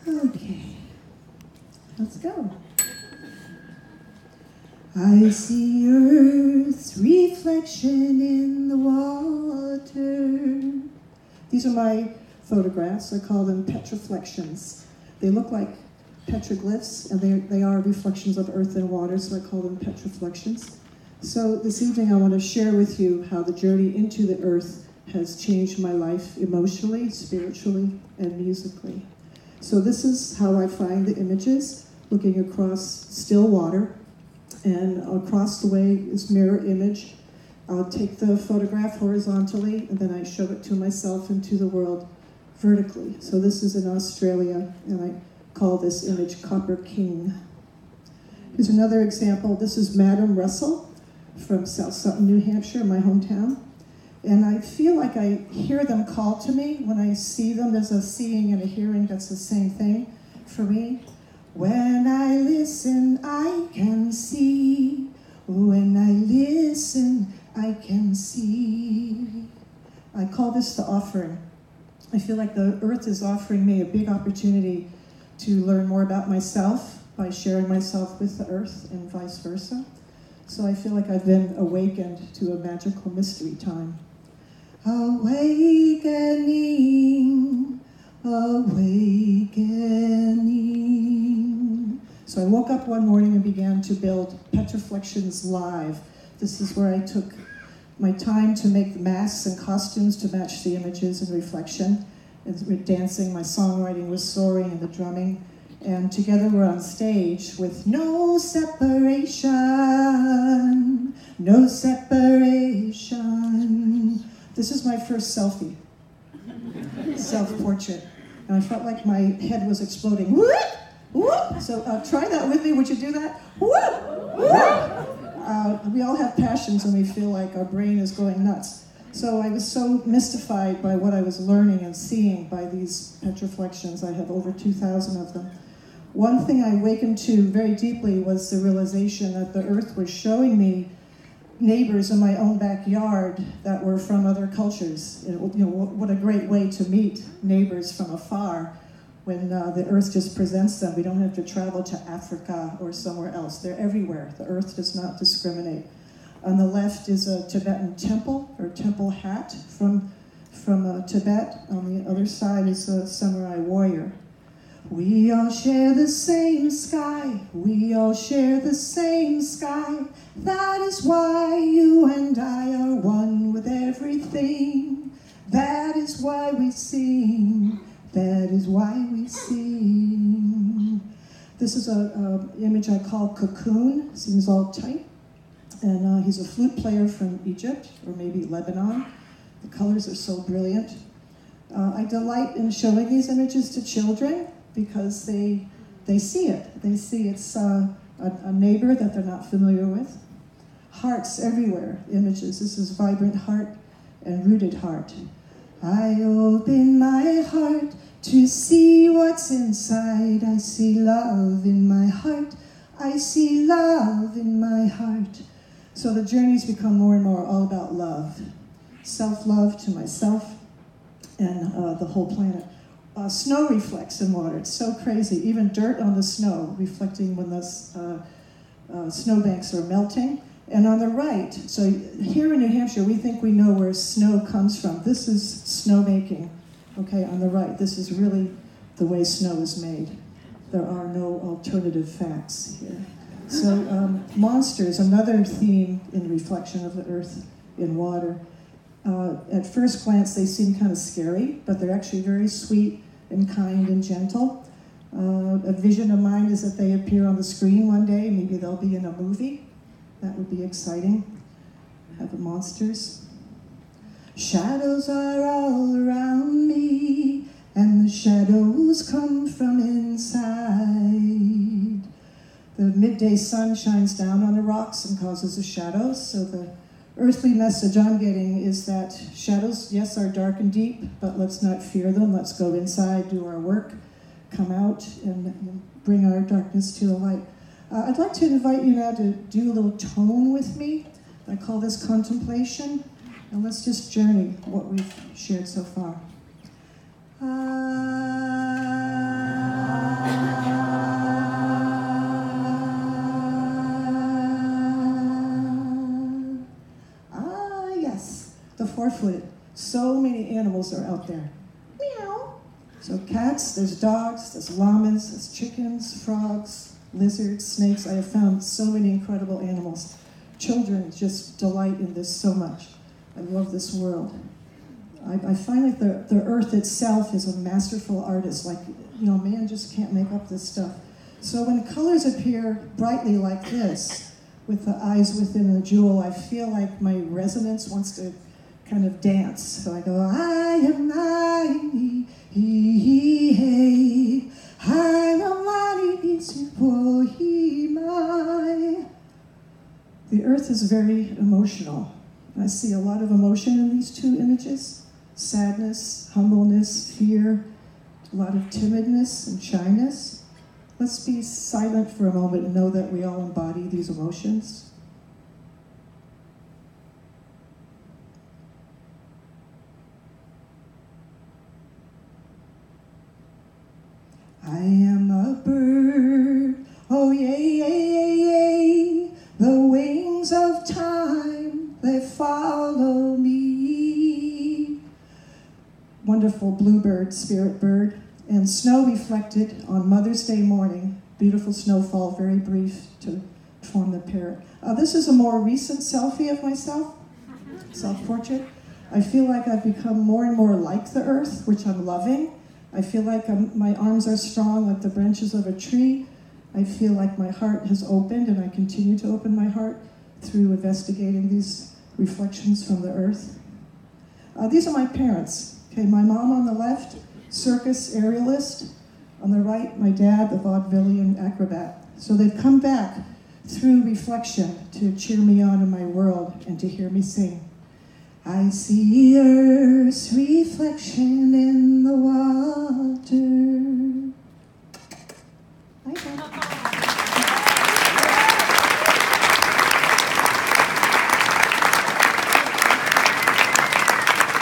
Okay, let's go. I see Earth's reflection in the water. These are my photographs. I call them petroflections. They look like petroglyphs, and they are reflections of earth and water, so I call them petroflections. So this evening I want to share with you how the journey into the earth has changed my life emotionally, spiritually, and musically. So this is how I find the images, looking across still water, and across the way is mirror image. I'll take the photograph horizontally, and then I show it to myself and to the world vertically. So this is in Australia, and I call this image Copper King. Here's another example. This is Madam Russell from South Sutton, New Hampshire, my hometown. And I feel like I hear them call to me when I see them. There's a seeing and a hearing that's the same thing for me. When I listen, I can see. When I listen, I can see. I call this the offering. I feel like the earth is offering me a big opportunity to learn more about myself by sharing myself with the earth and vice versa. So I feel like I've been awakened to a magical mystery time. Awakening, awakening. So I woke up one morning and began to build Petroflections Live. This is where I took my time to make the masks and costumes to match the images and reflection. And with dancing, my songwriting was soaring, and the drumming. And together we're on stage with no separation, no separation. This is my first selfie, self-portrait. And I felt like my head was exploding. Whoop! Whoop! So try that with me. Would you do that? Whoop! Whoop! We all have passions and we feel like our brain is going nuts. So I was so mystified by what I was learning and seeing by these petroflections. I have over 2,000 of them. One thing I awakened to very deeply was the realization that the earth was showing me neighbors in my own backyard that were from other cultures. What a great way to meet neighbors from afar when the earth just presents them. We don't have to travel to Africa or somewhere else. They're everywhere. The earth does not discriminate. On the left is a Tibetan temple, or temple hat from Tibet. On the other side is a samurai warrior. We all share the same sky. We all share the same sky. That is why you and I are one with everything. That is why we sing. That is why we sing. This is an image I call Cocoon. Seems all tight. And he's a flute player from Egypt, or maybe Lebanon. The colors are so brilliant. I delight in showing these images to children because they see it. They see it's a neighbor that they're not familiar with. Hearts everywhere, images. This is vibrant heart and rooted heart. I open my heart to see what's inside. I see love in my heart. I see love in my heart. So the journey's become more and more all about love. Self-love to myself and the whole planet. Snow reflects in water. It's so crazy. Even dirt on the snow reflecting when the snowbanks are melting. And on the right, so here in New Hampshire, we think we know where snow comes from. This is snow making, okay, on the right. This is really the way snow is made. There are no alternative facts here. So monsters, another theme in reflection of the earth in water. At first glance, they seem kind of scary, but they're actually very sweet and kind and gentle. A vision of mine is that they appear on the screen one day. Maybe they'll be in a movie. That would be exciting. Have the monsters. Shadows are all around me, and the shadows come from inside. The midday sun shines down on the rocks and causes the shadows, so the earthly message I'm getting is that shadows, yes, are dark and deep, but let's not fear them. Let's go inside, do our work, come out, and bring our darkness to the light. I'd like to invite you now to do a little tone with me. I call this contemplation, and let's just journey what we've shared so far. barefooted. So many animals are out there. Meow. So cats, there's dogs, there's llamas, there's chickens, frogs, lizards, snakes. I have found so many incredible animals. Children just delight in this so much. I love this world. I find like the earth itself is a masterful artist. Like, man just can't make up this stuff. So when colors appear brightly like this, with the eyes within the jewel, I feel like my resonance wants to kind of dance. So I go, I am I, he, I am I. The earth is very emotional. I see a lot of emotion in these two images. Sadness, humbleness, fear, a lot of timidness and shyness. Let's be silent for a moment and know that we all embody these emotions. I am a bird, oh yay, yay, yay, yay. The wings of time, they follow me. Wonderful bluebird, spirit bird, and snow reflected on Mother's Day morning. Beautiful snowfall, very brief to form the parrot. This is a more recent selfie of myself, self-portrait. I feel like I've become more and more like the earth, which I'm loving. I feel like my arms are strong like the branches of a tree. I feel like my heart has opened, and I continue to open my heart through investigating these reflections from the earth. These are my parents. Okay, my mom on the left, circus aerialist. On the right, my dad, the vaudevillian acrobat. So they've come back through reflection to cheer me on in my world and to hear me sing. I see Earth's reflection in